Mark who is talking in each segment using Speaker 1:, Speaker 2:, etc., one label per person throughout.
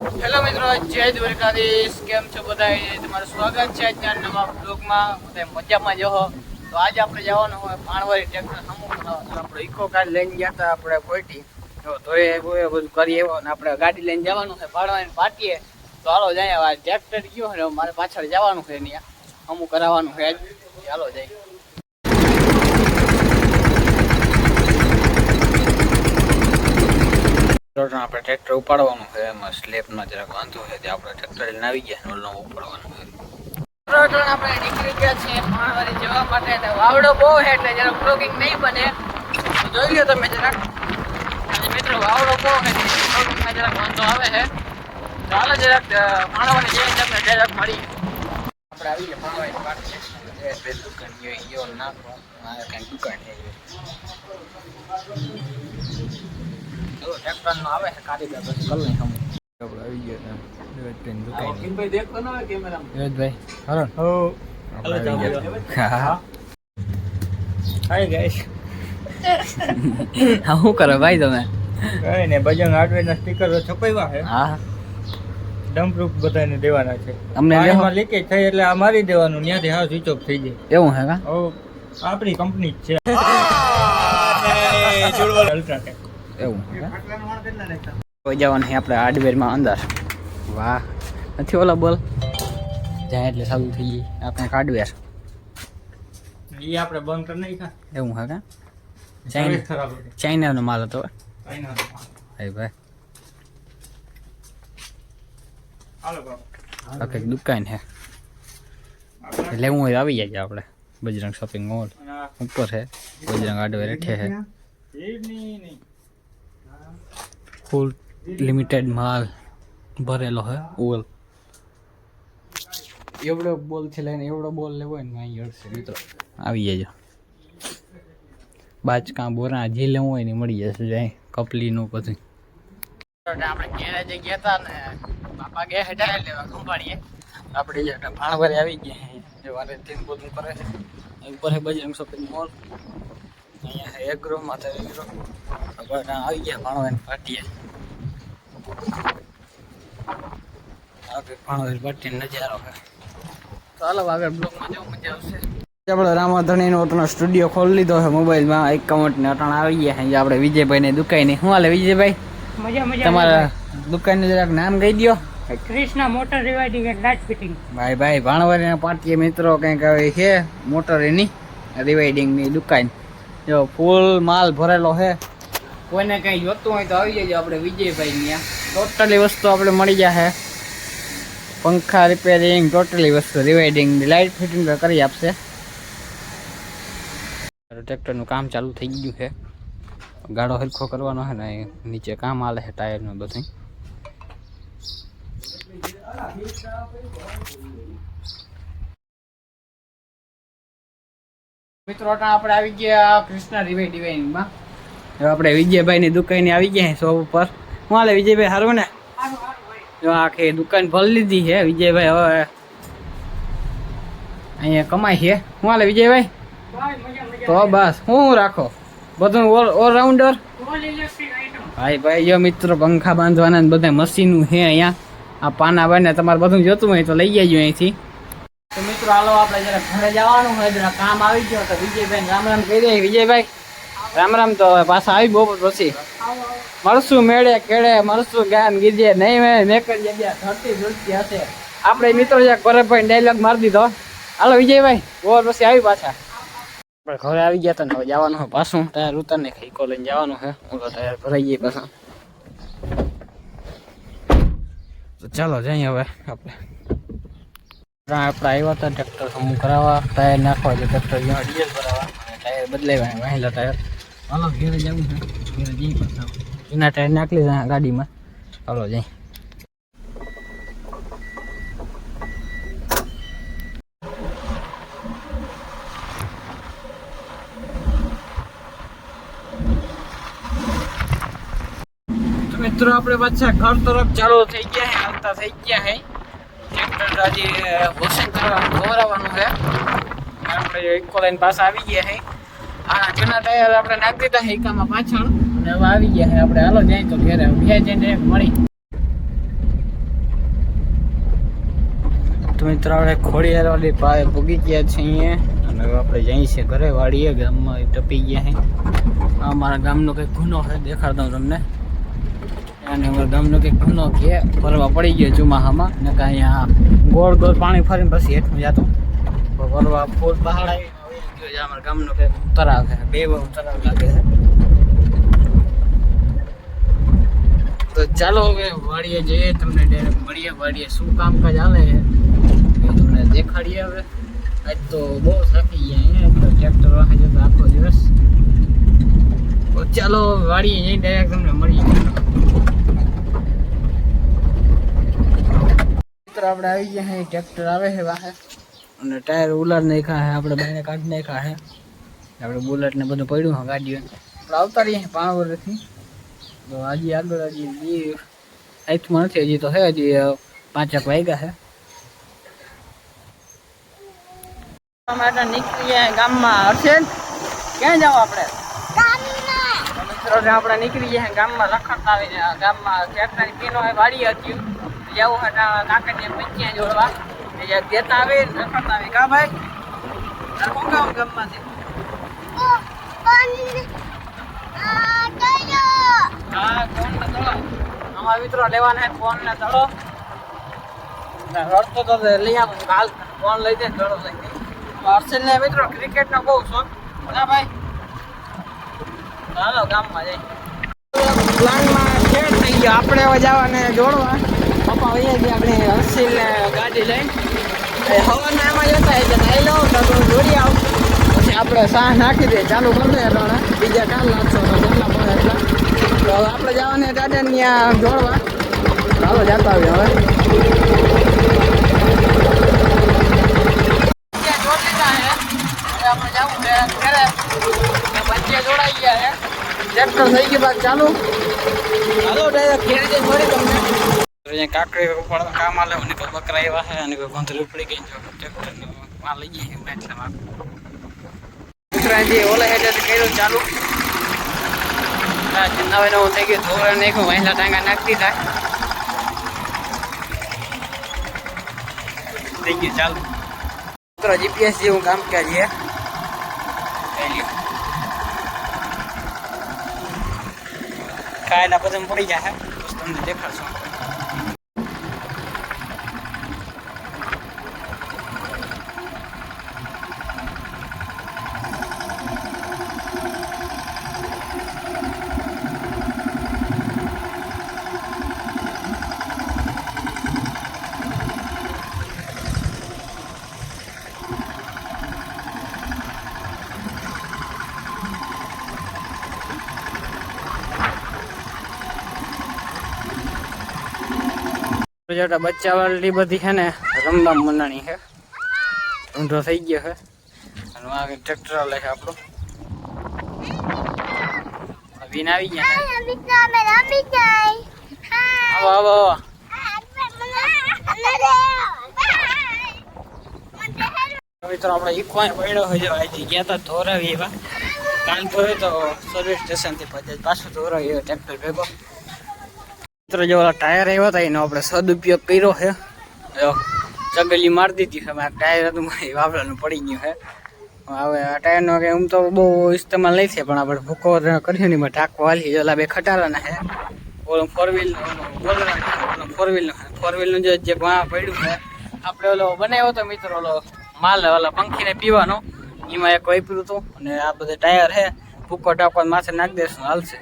Speaker 1: Hello મિત્રો, જય દ્વારકાધીશ. કેમ છો બધા? તમારું સ્વાગત છે આજના નવા બ્લોગમાં. બધા મજામાં જ હો. તો આજે આપણે જવાનું હોય પાણવારી ટ્રેક્ટર સમૂહ. આપણે ઇકો કાર લઈને ગયા હતા આપણે પોઈટી. તો ધોઈએ બધું કરીએ એવો ને આપણે ગાડી લઈને જવાનું છે પાણવાની પાટીએ. તો હાલો જાય. હવે ટ્રેક્ટર ગયો ને મારે પાછળ જવાનું છે ત્યાં અમુક કરાવવાનું છે. ચાલો જાય. આપણે ટ્રેક્ટર ઉપાડવાનું છે, એમાં સ્લેબનો જરાક વાંધો છે. આપણે ટ્રેક્ટર લઈને આવી ગયા ને ઓલું ઉપાડવાનું છે. આપણે નીકળી ગયા છીએ પાણવારી જવા માટે. વાવડો બહુ છે એટલે જરાક બ્લોગિંગ નહીં બને, જોઈ લો તમે જરાક. મિત્રો વાવડો બહુ છે, બ્લોગિંગમાં જરાક વાંધો આવે છે. ચાલો જરાક પાણવાની જઈને તમને જરાક મળી. આપણે આવી ગયા પાણવાની પાટી. દુકાન ગયો નાખવા મારે કંઈક દુકાન છે. ટ્રેક્ટર નો આવે છે કારીગર, પછી કલ નહીં સમજ. આપણે આવી ગયા દુકાન. દેખતો ન હોય કેમેરામાં. ભાઈ હાલો. Hi guys. હા શું કરો ભાઈ તમે?
Speaker 2: કઈ ને બજરંગ હાર્ડવેરના સ્ટીકર છપાવ્યા છે.
Speaker 1: હા
Speaker 2: ડમ્પ પ્રૂફ બધાને દેવાના છે.
Speaker 1: અમને
Speaker 2: પાણીમાં લીકેજ થઈ એટલે આ મારી દેવાનું, ત્યાંથી હા સ્વિચ ઓફ થઈ જાય.
Speaker 1: એવું હે કા?
Speaker 2: આપણી કંપની જ છે. અલ્ટ્રાટેક.
Speaker 1: એવું જવાનું છે આપણે હાર્ડવેરમાં અંદર. વાહ, નથી ઓલા બોલ જ્યાં એટલે સારું થઈ ગઈ આપણે હાર્ડવેર.
Speaker 2: એ આપણે બંધ કરી નાખ્યા.
Speaker 1: એવું હે કા?
Speaker 2: સર્વિસ ખરાબ હતી.
Speaker 1: ચાઇનાનો માલ હતો.
Speaker 2: ચાઇનાનો.
Speaker 1: હાય ભાઈ,
Speaker 2: હાલો બાબા.
Speaker 1: આ કંઈક દુકાન છે. લેવું હોય આવી જાય આપણે. બજરંગ શોપિંગ મોલ ઉપર છે. બજરંગ હાર્ડવેર હેઠે છે. ફૂલ લિમિટેડ માલ ભરેલો હે. ઓલ એવડો બોલ છે લઈને એવડો બોલ લેવો હોય ને અહીં હડશે મિત્રો. આવી જજો. બાચકા બોરા જે લેવું હોય ને મળી જશે. જાય કપલીનું બધું. આપણે ગેરેજે ગયા હતા ને બાપા ગયા છે ટાયર લેવા ખંભાળીએ. આપણે જે ભાણવારી આવી ગયા જે વારે તેનું બધું કરે છે. ઉપર છે બજરંગ શોપિંગ મોલ. અહીંયા છે એગ્રો માથે એગ્રો. આપણે આવી ગયા ભાણવારી પાટીએ. આપણે ભાણવારી પાટીનો નજારો છે. ચાલો આગળ બ્લોગમાં જવું, મજા આવશે. આપણે રામાધણીનો સ્ટુડિયો ખોલી લીધો છે મોબાઈલમાં. એકાઉન્ટ ને અટાણ આવી ગયા છે. આપણે વિજયભાઈની દુકાને. શું હાલે વિજયભાઈ? તમારા દુકાનનું જરાક નામ કહી દો.
Speaker 3: Krishna motor rewinding and light fitting.
Speaker 1: ભાઈ ભાણવારીના પાટીએ મિત્રો કંઈક આવે છે મોટર એની રિવાઇડિંગની દુકાન. જો ફૂલ માલ ભરેલો છે. કોઈને કંઈ જોતું હોય તો આવી જજો આપણે વિજયભાઈ ત્યાં. ટોટલી વસ્તુ આપણે મળી જશે. પંખા રિપેરિંગ ટોટલી વસ્તુ રિવાઇડિંગ લાઇટ ફિટિંગ કરી આપશે. ટ્રેક્ટરનું કામ ચાલુ થઈ ગયું છે. ગાડો હરખો કરવાનો છે ને નીચે કામ આલે છે ટાયરનું બધું. મિત્રો આપણે આવી ગયા કૃષ્ણા રિવાઇડિંગમાં. આપણે વિજયભાઈની દુકાને આવી ગયા શોપ ઉપર. હું હાલે વિજયભાઈ? સારું ને? જો આખી દુકાન ભરી લીધી છે વિજયભાઈ. હવે અહીંયા કમાય છે. શું હાલે વિજયભાઈ? તો બસ શું રાખો બધું ઓલરાઉન્ડર. ભાઈ જો મિત્રો પંખા બાંધવાના બધા મશીનું છે અહીંયા. આ પાના બાને તમારે બધું જોતું હોય તો લઈ જજો અહીંથી. તો મિત્રો હાલો આપણે જરા ઘરે જવાનું હોય, જરા કામ આવી ગયો તો વિજયભાઈ રામ રામ કહી દે. વિજયભાઈ રામ રામ. તો પાછા આવી બપોર પછી મળશું મેળે કેળે મળશું ગાન ગીજે નહીં મેં કરી જગ્યા ધરતી ધરતી હશે. આપણે મિત્રો જ્યાં પરેશભાઈ ડાયલોગ મારી દીધો. હાલો વિજયભાઈ બપોર પછી આવી પાછા. આપણે ઘરે આવી ગયા હતા ને હવે જવાનું હોય પાછું. ટાયર ઉતારને ખીકો લઈને જવાનું છે. ઓલો ટાયર ભરાઈ જાય પાછા. તો ચાલો જઈએ હવે આપણે. આવ્યા હતા ટ્રેક્ટર સમૂહ કરાવવા, ટાયર નાખવા છે. ટ્રેક્ટર ડીઝલ ભરાવા અને ટાયર બદલાવ્યા વહેલા ટાયર. હાલો ઘેરે જવું છે. ઘેરે જઈ પાછા એના ટાયર નાખી લીધા ગાડીમાં. ચાલો જઈ. મિત્રો આપણે પાછા ઘર તરફ ચાલુ થઈ ગયા છે. હાલતા થઈ ગયા છે. ટ્રેક્ટર હજી વોશિંગ ધોવરાવાનું છે. આપણે ઇકો લાઈન પાસે આવી ગયા છે. આ જૂના ટાયર આપણે નાખી દીધા છે એકામાં પાછળ અને હવે આવી ગયા છે આપણે. હાલો જાય તો ઘેરે બે જઈને મળી. તો મિત્રો આપણે ખોડિયાર વાળી પાસે પૂગી ગયા છે અહીંયા અને હવે આપણે જઈએ છીએ ઘરે વાળીએ ગામમાં ટપી ગયા છે. આ અમારા ગામનો કંઈક ગુનો છે, દેખાડતા હું તમને. અને અમારા ગામનો કંઈક ગુનો કે ફરવા પડી ગયો ચોમાસામાં ને કાંઈ અહીંયા ગોળ ગોળ પાણી ફરીને પછી હેઠું જતું ફરવા ફૂલ પહાડ આવી ગયો છે. અમારા ગામનો કંઈક તળાવ છે, બે તળાવ લાગે છે. તો ચાલો હવે વાડીએ જઈએ, તમને ડાયરેક્ટ મળીએ. વાડીએ શું કામકાજ હાલે છે એ તમને દેખાડીએ. હવે આજ તો બહુ થાકી ગયા તો ટ્રેક્ટર વાહે જતો આખો દિવસ. તો ચાલો વાડીએ જઈ ડાયરેક્ટ તમને મળીએ. મિત્ર આપણે આવી ગયા છે, ટ્રેક્ટર આવે છે વાહે અને ટાયર ઉલાડ નાખ્યા છે, આપણે બાઈને કાઢી નાખ્યા છે. આપણે બુલેટ ને બધું પડ્યું છે ગાડીઓ. આપણે આવતા રહીએ 5 વર્ષથી. તો હજી આગળ હજી આઈથમાં નથી, હજી તો છે, હજી 5 વાગ્યા છે. નીકળી ગયા ગામમાં. હર્ષેન ક્યાં જાવ આપણે? મિત્રો આપણે નીકળી ગયા ગામમાં રખડતા આવીને. ગામમાં ટ્રેક્ટરની પીનો વાડી હતી, જવું હતા કાકડીને પંચ્યા જોડવા. દેતા આવી રખડતા આવી. કા ભાઈ શું કામ ગામમાંથી? હા, ફોન ને દડો અમારા મિત્રો લેવાના છે. ફોન ને દડો રડતો તો લઈ આવું, હાલ ફોન લઈ દે, દડો લઈ દે. હર્ષલ ને મિત્રો ક્રિકેટ નો બહુ શોખ. હા ભાઈ, ચાલો ગામમાં જઈ. પ્લાનમાં સેટ થઈ ગયો. આપણે હવે જવાને જોડવા. પપ્પા વહી ગયા આપણે હર્ષલ ને ગાડી લઈને. હવાના એમાં જતા એટલે નાઈ લો તો દોડી આવ. પછી આપણે સાહ નાખી દઈએ, ચાલુ કરી દઈએ. બીજા કાલ નાખશો તો જેટલા પડે એટલા. તો આપણે જવાને દાદા ત્યાં જોડવા. ચાલો જતા આવીએ હવે. આપણે જવું છે ઘરે, વચ્ચે જોડાઈ ગયા છે. ટ્રેક્ટર થઈ ગયું બાદ ચાલુ. હાલો ડાયરેક્ટ ઘેર જઈ મળી તમને. અહીંયા કાકડી ઉપાડવા કામ આલે ને કોઈ બકરા એવા છે અને કોઈ ગોંધળી ઉપડી ગઈ. ટ્રેક્ટર માં લઈ જઈએ એટલામાં જે ઓલા હેઠે કર્યું ચાલુ. નવે નવું થઈ ગયું. ધોરણ નાખ્યું, વહેલા ટાંગા નાખી દીધા. થઈ ગયું ચાલુ. મિત્રો જીપીએસ જેવું કામ કરીએ. કાયના પછી પડી જાય તમને દેખાડશો. બચ્ચા વાળી બધી છે ને રમવા મનાણી છે. ઊંધો થઈ ગયો છે અને આ ટ્રેક્ટર લે છે આપણો. વિન આવી ગયા. આવો આવો. મિત્રો આપણે ઈકવાય પડ્યો હોય આજે ગયા હતા ધોરાવી એવા. કાલ ધોરે તો સર્વિસ સ્ટેશન થી પાછું ધોરાવી ટ્રેક્ટર ભેગો. મિત્રો જો ટાયર આવ્યા હતા એનો આપણે સદુપયોગ કર્યો છે. ચગલી મારી દીધી છે. ટાયર હતું વાપરવાનું પડી ગયું છે. હવે આ ટાયરનો કે આમ તો બહુ ઇસ્તેમાલ નહીં થાય, પણ આપણે ભૂકો કર્યું નહીં. ટાંકો હાલી ઓલા બે ખટારાના છે. ઓલું ફોર વ્હીલનું જે પડ્યું છે આપણે ઓલો બનાવ્યો હતો મિત્રો, ઓલો માલ ઓલા પંખીને પીવાનો, એમાં એક વાપર્યું હતું. અને આ બધા ટાયર છે, ભૂકો ટાંકો માથે નાખી દેશું હાલશે.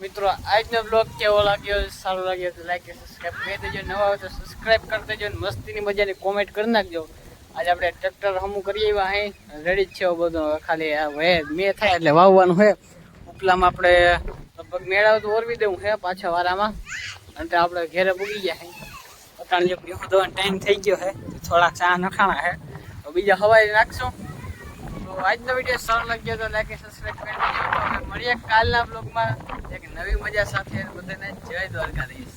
Speaker 1: મિત્રો આજનો બ્લોગ કેવો લાગ્યો, સારો લાગ્યો તો લાઈક સબસ્ક્રાઈબ કરી દેજો. નવા હોય તો સબસ્ક્રાઈબ કરી દેજો. મસ્તીની મજાની કોમેન્ટ કરી નાખજો. આજે આપણે ટ્રેક્ટર હમું કરી આવ્યા અહીં રેડી જ છે બધું. ખાલી મેં થાય એટલે વાવવાનું છે. ઉપલામાં આપણે લગભગ મેળાવ તો ઓરવી દેવું છે પાછા વારામાં. અને આપણે ઘેરે પૂગી ગયા છે. અટાણ જો ભીહું દવાનો ટાઈમ થઈ ગયો છે. થોડાક ચા નખાણા છે, બીજા હવાઈ નાખશું. તો આજનો વિડીયો સારો લાગ્યો તો લાઈક સબસ્ક્રાઈબ કરી દેજો. મળીએ કાલના બ્લોગમાં એક નવી મજા સાથે બધાને જય દ્વારકાધીશ.